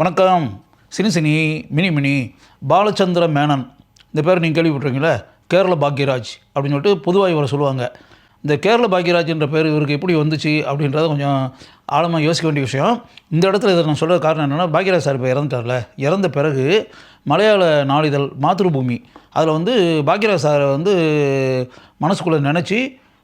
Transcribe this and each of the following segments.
வணக்கம். Cine mini Balachandra Menon இந்த பேர் நீங்கள் கேள்விப்பட்டிருக்கீங்களே. கேரள பாக்யராஜ் அப்படின்னு சொல்லிட்டு பொதுவாக இவரை சொல்லுவாங்க. இந்த கேரள பாக்யராஜ்ன்ற பேர் இவருக்கு எப்படி வந்துச்சு அப்படின்றத கொஞ்சம் ஆழமாக யோசிக்க வேண்டிய விஷயம். இந்த இடத்துல இதை நான் சொல்கிற காரணம் என்னென்னா, பாக்யராஜ் சார் இப்போ இறந்துட்டார்ல. இறந்த பிறகு மலையாள நாளிதழ் மாத்ருபூமி அதில் பாக்யராஜ் சாரை மனசுக்குள்ளே நினச்சி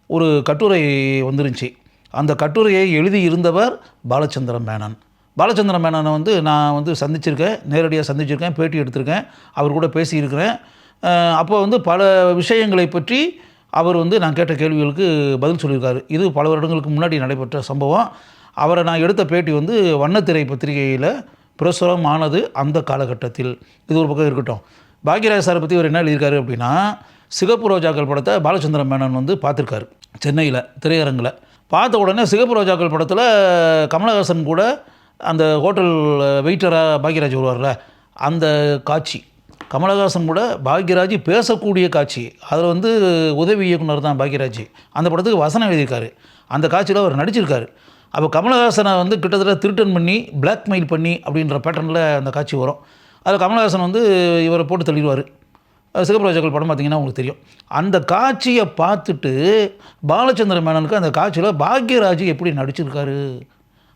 ஒரு கட்டுரை வந்துருந்துச்சு. அந்த கட்டுரையை எழுதி இருந்தவர் பாலச்சந்திர மேனன். பாலச்சந்திர மேனனை நான் சந்திச்சிருக்கேன், நேரடியாக சந்திச்சிருக்கேன், பேட்டி எடுத்திருக்கேன், அவர் கூட பேசியிருக்கிறேன். அப்போ பல விஷயங்களை பற்றி அவர் நான் கேட்ட கேள்விகளுக்கு பதில் சொல்லியிருக்காரு. இது பல வருடங்களுக்கு முன்னாடி நடைபெற்ற சம்பவம். அவரை நான் எடுத்த பேட்டி வண்ணத்திரை பத்திரிகையில் பிரசுரம் ஆனது அந்த காலகட்டத்தில். இது ஒரு பக்கம் இருக்கட்டும். பாக்யராஜ் சாரை பற்றி அவர் என்ன எழுதியிருக்காரு அப்படின்னா, சிகப்பு ரோஜாக்கள் படத்தை பாலச்சந்திர மேனன் பார்த்துருக்காரு சென்னையில் திரையரங்கில். பார்த்த உடனே சிகப்பு ரோஜாக்கள் படத்தில் கமலஹாசன் கூட அந்த ஹோட்டல் வெயிட்டராக பாக்யராஜ் வருவார்ல, அந்த காட்சி கமலஹாசன் கூட பாக்யராஜ் பேசக்கூடிய காட்சி. அதில் உதவி இயக்குனர் தான் பாக்யராஜ். அந்த படத்துக்கு வசனம் எழுதியிருக்காரு. அந்த காட்சியில் அவர் நடிச்சிருக்காரு. அப்போ கமலஹாசனை கிட்டத்தட்ட திருட்டன் பண்ணி பிளாக்மெயில் பண்ணி அப்படின்ற பேட்டர்னில் அந்த காட்சி வரும். அதில் கமலஹாசன் இவரை போட்டு தள்ளிடுவார். சிகப்பு ரோஜாக்கள் படம் பார்த்திங்கன்னா உங்களுக்கு தெரியும். அந்த காட்சியை பார்த்துட்டு பாலச்சந்திர மேனனுக்கு அந்த காட்சியில் பாக்யராஜ் எப்படி நடிச்சிருக்காரு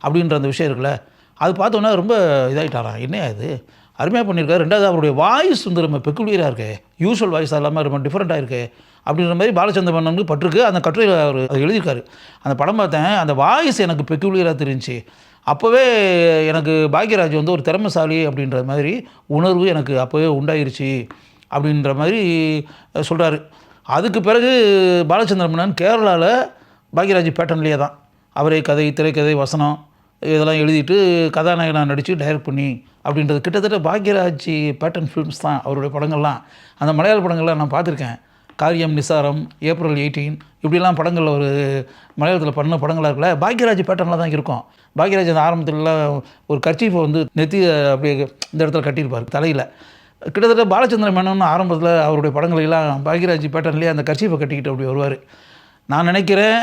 அப்படின்ற அந்த விஷயம் இருக்குல்ல, அது பார்த்தோன்னா ரொம்ப இதாகிட்டாராம். என்ன இது அருமையாக பண்ணியிருக்காரு. ரெண்டாவது அவருடைய வாய்ஸ் ரொம்ப பெக்குலியராக இருக்கு, யூஸ்வல் வாய்ஸ் இல்லாமல் ரொம்ப டிஃப்ரெண்ட்டாக இருக்குது அப்படின்ற மாதிரி பாலச்சந்திர மேனனுக்கு பட்டிருக்கு. அந்த கட்டுரையில் அவர் அது எழுதியிருக்காரு. அந்த படம் பார்த்தேன், அந்த வாய்ஸ் எனக்கு பெக்குலியராக தெரிஞ்சிச்சு. அப்போவே எனக்கு பாக்யராஜ் ஒரு திறமைசாலி அப்படின்ற மாதிரி உணர்வு எனக்கு அப்போவே உண்டாயிருச்சு அப்படின்ற மாதிரி சொல்கிறாரு. அதுக்கு பிறகு பாலச்சந்திர மேனன் கேரளாவில் பாக்யராஜ் பேட்டர்ன்லேயே தான் அவரே கதை, திரைக்கதை, வசனம் இதெல்லாம் எழுதிட்டு கதாநாயகனாக நடித்து டைரக்ட் பண்ணி அப்படின்றது கிட்டத்தட்ட பாக்யராஜ் பேட்டர்ன் ஃபிலிம்ஸ் தான் அவருடைய படங்கள்லாம். அந்த மலையாள படங்கள்லாம் நான் பார்த்துருக்கேன். காரியம், நிசாரம், ஏப்ரல் 18 இப்படிலாம் படங்கள் ஒரு மலையாளத்தில் பண்ண படங்களாக இருக்குல்ல, பாக்யராஜ் பேட்டர்னில் தான் இருக்கும். பாக்யராஜ் அந்த ஆரம்பத்துலலாம் ஒரு கர்ச்சீஃபை நெத்தி அப்படியே இந்த இடத்துல கட்டியிருப்பார் தலையில். கிட்டத்தட்ட பாலச்சந்திர மேனன் ஆரம்பத்தில் அவருடைய படங்களெல்லாம் பாக்யராஜ் பேட்டர்ன்லேயே அந்த கர்ச்சீஃபை கட்டிக்கிட்டு அப்படி வருவார். நான் நினைக்கிறேன்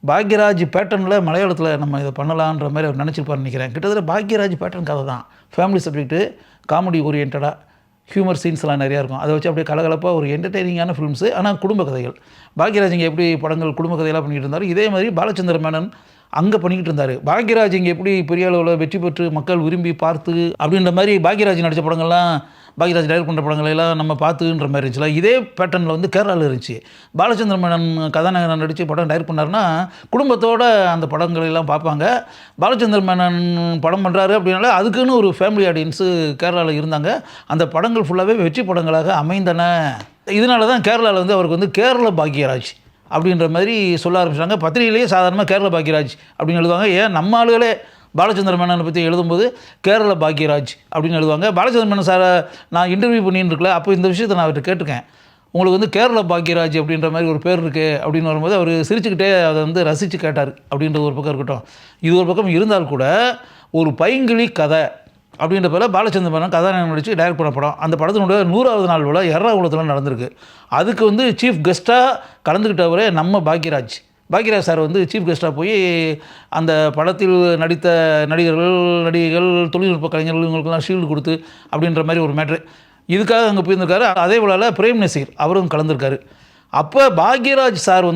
பாக்யராஜ் பேட்டர்னில் மலையாளத்தில் நம்ம இதை பண்ணலான்ற மாதிரி அவர் நினச்சிருப்பார்னு நினைக்கிறேன். கிட்டத்தட்ட பாக்யராஜ் பேட்டர்ன் கதை தான். ஃபேமிலி சப்ஜெக்ட்டு, காமெடி ஓரியன்டாக, ஹியூமர் சீன்ஸ்லாம் நிறையா இருக்கும். அதை வச்சு அப்படியே கலகலப்பாக ஒரு என்டர்டெய்னிங்கான ஃபிலிம்ஸு, ஆனால் குடும்ப கதைகள். பாக்யராஜ் இங்கே எப்படி படங்கள் குடும்ப கதையெல்லாம் பண்ணிக்கிட்டு இருந்தார், இதே மாதிரி பாலச்சந்திர மேனன் அங்கே பண்ணிக்கிட்டு இருந்தார். பாக்யராஜ் இங்கே எப்படி பெரிய அளவில் வெற்றி பெற்று மக்கள் விரும்பி பார்த்து அப்படின்ற மாதிரி பாக்யராஜ் நடித்த படங்கள்லாம், பாக்யராஜ் டைரக்ட் பண்ணுற படங்களெல்லாம் நம்ம பார்த்துன்ற மாதிரி இருந்துச்சுல, இதே பேட்டர்னில் கேரளாவில் இருந்துச்சு. பாலச்சந்திர மேனன் கதாநாயகன் நடித்து படம் டைரக்ட் பண்ணார்னா குடும்பத்தோடு அந்த படங்களெல்லாம் பார்ப்பாங்க. பாலச்சந்திர மேனன் படம் பண்ணுறாரு அப்படின்னால அதுக்குன்னு ஒரு ஃபேமிலி ஆடியன்ஸு கேரளாவில் இருந்தாங்க. அந்த படங்கள் ஃபுல்லாகவே வெற்றி படங்களாக அமைந்தன. இதனால தான் கேரளாவில் அவருக்கு கேரள பாக்யராஜ் அப்படின்ற மாதிரி சொல்ல ஆரம்பிச்சாங்க. பத்திரிகையிலேயே சாதாரணமாக கேரள பாக்யராஜ் அப்படின்னு எழுதுவாங்க. ஏன் நம்ம ஆளுகளே பாலச்சந்திர மேனனை பற்றி எழுதும்போது கேரள பாக்யராஜ் அப்படின்னு எழுதுவாங்க. பாலச்சந்திர மேனன் சாரை நான் இன்டர்வியூ பண்ணின்னு இருக்கல, அப்போ இந்த விஷயத்தை நான் அவர்கிட்ட கேட்டிருக்கேன். உங்களுக்கு கேரள பாக்யராஜ் அப்படின்ற மாதிரி ஒரு பேர் இருக்குது அப்படின்னு வரும்போது அவர் சிரிச்சுக்கிட்டே அதை ரசித்து கேட்டார் அப்படின்றது ஒரு பக்கம் இருக்கட்டும். இது ஒரு பக்கம் இருந்தால் கூட ஒரு பைங்கிளி கதை அப்படின்ற பேரில் பாலச்சந்திர மேனன் கதாநாயகன் நடித்து டைரக்ட் பண்ண படம். அந்த படத்தினுடைய 100வது நாள் விழா எர்ணாகுளத்தில் நடந்திருக்கு. அதுக்கு சீஃப் கெஸ்ட்டாக கலந்துக்கிட்டவரே நம்ம பாக்யராஜ் சார் சீஃப் கெஸ்ட்டாக போய் அந்த படத்தில் நடித்த நடிகைகள், தொழில்நுட்ப கலைஞர்கள் இவங்களுக்கெல்லாம் ஷீல்டு கொடுத்து அப்படின்ற மாதிரி ஒரு மேட்ரு. இதுக்காக அங்கே போயிருந்திருக்காரு. அதே போல் பிரேம் நசீர் அவரும் கலந்துருக்காரு. அப்போ பாக்யராஜ் சார்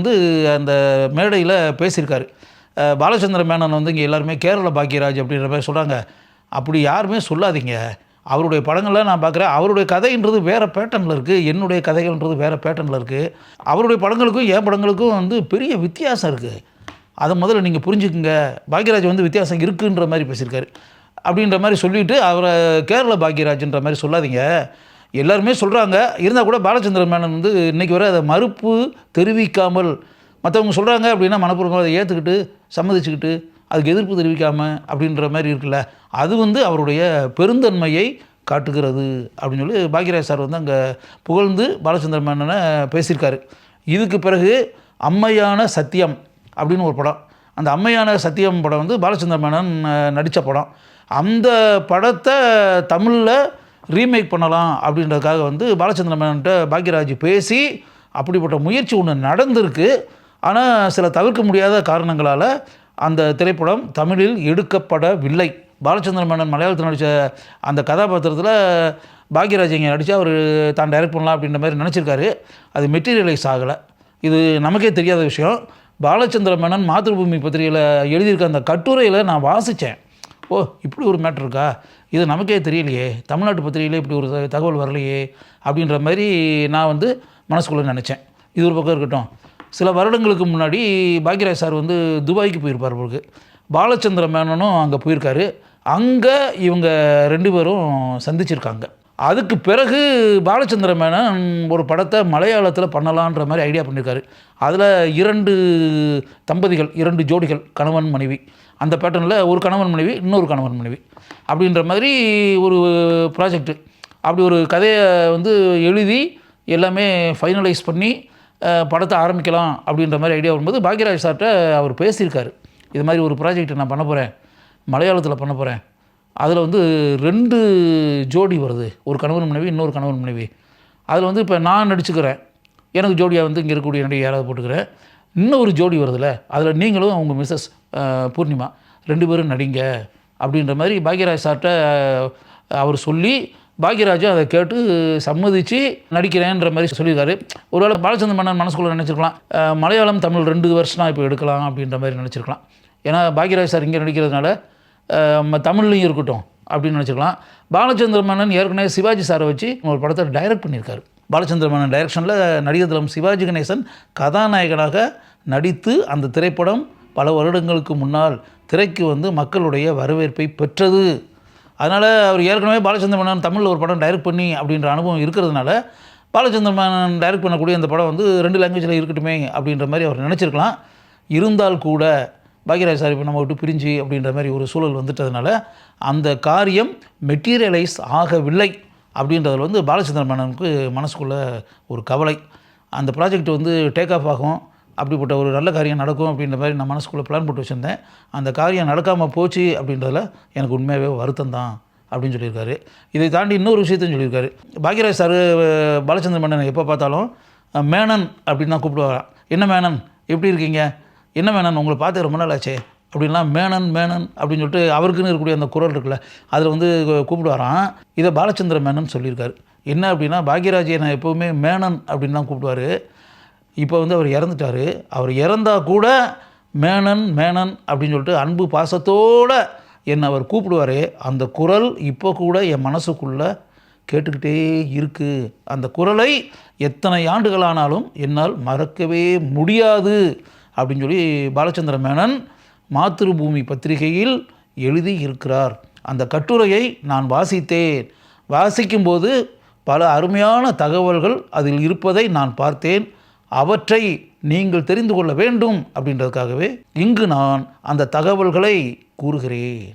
அந்த மேடையில் பேசியிருக்காரு. பாலச்சந்திர மேனன் இங்கே எல்லாருமே கேரள பாக்யராஜ் அப்படின்ற மாதிரி சொல்கிறாங்க. அப்படி யாருமே சொல்லாதீங்க. அவருடைய படங்கள்லாம் நான் பார்க்குறேன், அவருடைய கதைன்றது வேறு பேட்டர்னில் இருக்குது, என்னுடைய கதைகள்ன்றது வேறு பேட்டர்னில் இருக்குது. அவருடைய படங்களுக்கும் என் படங்களுக்கும் பெரிய வித்தியாசம் இருக்குது. அதை முதல்ல நீங்கள் புரிஞ்சுக்குங்க. பாக்யராஜ் வித்தியாசம் இருக்குன்ற மாதிரி பேசியிருக்காரு. அப்படின்ற மாதிரி சொல்லிவிட்டு அவரை கேரள பாக்யராஜ்ன்ற மாதிரி சொல்லாதீங்க. எல்லாருமே சொல்கிறாங்க. இருந்தால் கூட பாலச்சந்திர மேனன் இன்றைக்கி வரை அதை மறுப்பு தெரிவிக்காமல், மற்றவங்க சொல்கிறாங்க அப்படின்னா மனப்பூர்வமாக அதை ஏற்றுக்கிட்டு சம்மதிச்சுக்கிட்டு அதுக்கு எதிர்ப்பு தெரிவிக்காமல் அப்படின்ற மாதிரி இருக்குல்ல, அது அவருடைய பெருந்தன்மையை காட்டுகிறது அப்படின்னு சொல்லி பாக்யராஜ் சார் அங்கே புகழ்ந்து பாலச்சந்திர மேனனை பேசியிருக்காரு. இதுக்கு பிறகு அம்மையான சத்தியம் அப்படின்னு ஒரு படம். அந்த அம்மையான சத்தியம் படம் பாலச்சந்திர மேனன் நடித்த படம். அந்த படத்தை தமிழில் ரீமேக் பண்ணலாம் அப்படின்றதுக்காக பாலச்சந்திர மேனன்ட்ட பாக்யராஜ் பேசி அப்படிப்பட்ட முயற்சி ஒன்று நடந்திருக்கு. ஆனால் சில தவிர்க்க முடியாத காரணங்களால் அந்த திரைப்படம் தமிழில் எடுக்கப்படவில்லை. பாலச்சந்திர மேனன் மலையாளத்தில் நடித்த அந்த கதாபாத்திரத்தில் பாக்யராஜ் இங்கே நடித்தா அவர் தான் டைரக்ட் பண்ணலாம் அப்படின்ற மாதிரி நினச்சிருக்காரு. அது மெட்டீரியலைஸ் ஆகலை. இது நமக்கே தெரியாத விஷயம். பாலச்சந்திர மேனன் மாதృபூமி பத்திரிகையில் எழுதியிருக்க அந்த கட்டுரையில் நான் வாசித்தேன். ஓ, இப்படி ஒரு மேட்ரு இருக்கா, இது நமக்கே தெரியலையே, தமிழ்நாட்டு பத்திரிகையில் இப்படி ஒரு தகவல் வரலையே அப்படின்ற மாதிரி நான் வந்து மனசுக்குள்ளே நினச்சேன். இது ஒரு பக்கம் இருக்கட்டும். சில வருடங்களுக்கு முன்னாடி பாக்யராஜ் சார் வந்து துபாய்க்கு போயிருப்பார் பொழுது. பாலச்சந்திர மேனனும் அங்கே போயிருக்காரு. அங்கே இவங்க 2 பேரும் சந்திச்சிருக்காங்க. அதுக்கு பிறகு பாலச்சந்திர மேனன் ஒரு படத்தை மலையாளத்தில் பண்ணலான்ற மாதிரி ஐடியா பண்ணியிருக்காரு. அதில் 2 தம்பதிகள், 2 ஜோடிகள், கணவன் மனைவி, அந்த பேட்டர்னில் ஒரு கணவன் மனைவி, இன்னொரு கணவன் மனைவி அப்படின்ற மாதிரி ஒரு ப்ராஜெக்ட்டு. அப்படி ஒரு கதையை வந்து எழுதி எல்லாமே ஃபைனலைஸ் பண்ணி படத்தை ஆரம்பிக்கலாம் அப்படின்ற மாதிரி ஐடியா வரும்போது பாக்யராஜ் சார்கிட்ட அவர் பேசியிருக்காரு. இது மாதிரி ஒரு ப்ராஜெக்ட் நான் பண்ண போகிறேன், மலையாளத்தில் பண்ண போகிறேன். அதில் வந்து 2 ஜோடி வருது, ஒரு கணவன் மனைவி, இன்னொரு கணவன் மனைவி. அதில் வந்து இப்போ நான் நடிச்சுக்கிறேன், எனக்கு ஜோடியாக வந்து இங்கே இருக்கக்கூடிய நடிகை யாராவது போட்டுக்கிறேன். இன்னொரு ஜோடி வருதுல்ல, அதில் நீங்களும் அவங்க மிஸ்ஸஸ் பூர்ணிமா 2 பேரும் நடிங்க அப்படின்ற மாதிரி பாக்யராஜ் சார்கிட்ட அவர் சொல்லி, பாக்யராஜும் அதை கேட்டு சம்மதித்து நடிக்கிறேன்ற மாதிரி சொல்லியிருக்காரு. ஒருவேளை பாலச்சந்திர மேனன் மனசுக்குள்ளே நினச்சிருக்கலாம், மலையாளம் தமிழ் 2 வருஷனாக இப்போ எடுக்கலாம் அப்படின்ற மாதிரி நினச்சிருக்கலாம். ஏன்னா பாக்யராஜ் சார் இங்கே நடிக்கிறதுனால தமிழ்லையும் இருக்கட்டும் அப்படின்னு நினச்சிக்கலாம். பாலச்சந்திர மேனன் ஏற்கனவே சிவாஜி சாரை வச்சு ஒரு படத்தை டைரக்ட் பண்ணியிருக்காரு. பாலச்சந்திர மேனன் டைரக்ஷனில் நடிகர் திலம் சிவாஜி கணேசன் கதாநாயகனாக நடித்து அந்த திரைப்படம் பல வருடங்களுக்கு முன்னால் திரைக்கு வந்து மக்களுடைய வரவேற்பை பெற்றது. அதனால் அவர் ஏற்கனவே பாலச்சந்திர மேனன் தமிழில் ஒரு படம் டைரக்ட் பண்ணி அப்படின்ற அனுபவம் இருக்கிறதுனால பாலச்சந்திர மேனன் டைரக்ட் பண்ணக்கூடிய அந்த படம் வந்து 2 லாங்குவேஜில் இருக்கட்டுமே அப்படின்ற மாதிரி அவர் நினச்சிருக்கலாம். இருந்தால் கூட பாக்யராஜ் சார் இப்போ நம்ம விட்டு பிரிஞ்சு அப்படின்ற மாதிரி ஒரு சூழல் வந்துட்டதுனால அந்த காரியம் மெட்டீரியலைஸ் ஆகவில்லை அப்படின்றதில் வந்து பாலச்சந்திர மேனனுக்கு மனசுக்குள்ளே ஒரு கவலை. அந்த ப்ராஜெக்ட் வந்து டேக் ஆஃப் ஆகும், அப்படிப்பட்ட ஒரு நல்ல காரியம் நடக்கும் அப்படின்ற மாதிரி நான் மனசுக்குள்ளே பிளான் போட்டு வச்சுருந்தேன். அந்த காரியம் நடக்காமல் போச்சு அப்படின்றதில் எனக்கு உண்மையாகவே வருத்தம் தான் அப்படின்னு சொல்லியிருக்காரு. இதை தாண்டி இன்னொரு விஷயத்தையும் சொல்லியிருக்காரு. பாக்யராஜ் சார் பாலச்சந்திர மேனன் எப்போ பார்த்தாலும் மேனன் அப்படின்னு தான் கூப்பிடுவாராம். என்ன மேனன், எப்படி இருக்கீங்க, என்ன மேனன் உங்களை பார்த்து ரொம்ப நாள் ஆச்சே அப்படின்லாம் மேனன் மேனன் அப்படின்னு சொல்லிட்டு அவருக்குன்னு இருக்கக்கூடிய அந்த குரல் இருக்குல்ல, அதில் வந்து கூப்பிடுவாராம். இதை பாலச்சந்திர மேனன் சொல்லியிருக்காரு. என்ன அப்படின்னா, பாக்யராஜை நான் எப்போவுமே மேனன் அப்படின்னு தான் கூப்பிடுவார். இப்போ வந்து அவர் இறந்துட்டார். அவர் இறந்தால் கூட மேனன் மேனன் அப்படின்னு சொல்லிட்டு அன்பு பாசத்தோடு என்னை அவர் கூப்பிடுவார். அந்த குரல் இப்போ கூட என் மனசுக்குள்ளே கேட்டுக்கிட்டே இருக்குது. அந்த குரலை எத்தனை ஆண்டுகளானாலும் என்னால் மறக்கவே முடியாது அப்படின்னு சொல்லி பாலச்சந்திர மேனன் மாதృபூமி பத்திரிகையில் எழுதி இருக்கிறார். அந்த கட்டுரையை நான் வாசித்தேன். வாசிக்கும்போது பல அருமையான தகவல்கள் அதில் இருப்பதை நான் பார்த்தேன். அவற்றை நீங்கள் தெரிந்து கொள்ள வேண்டும் அப்படின்றதுக்காகவே இங்கு நான் அந்த தகவல்களை கூறுகிறேன்.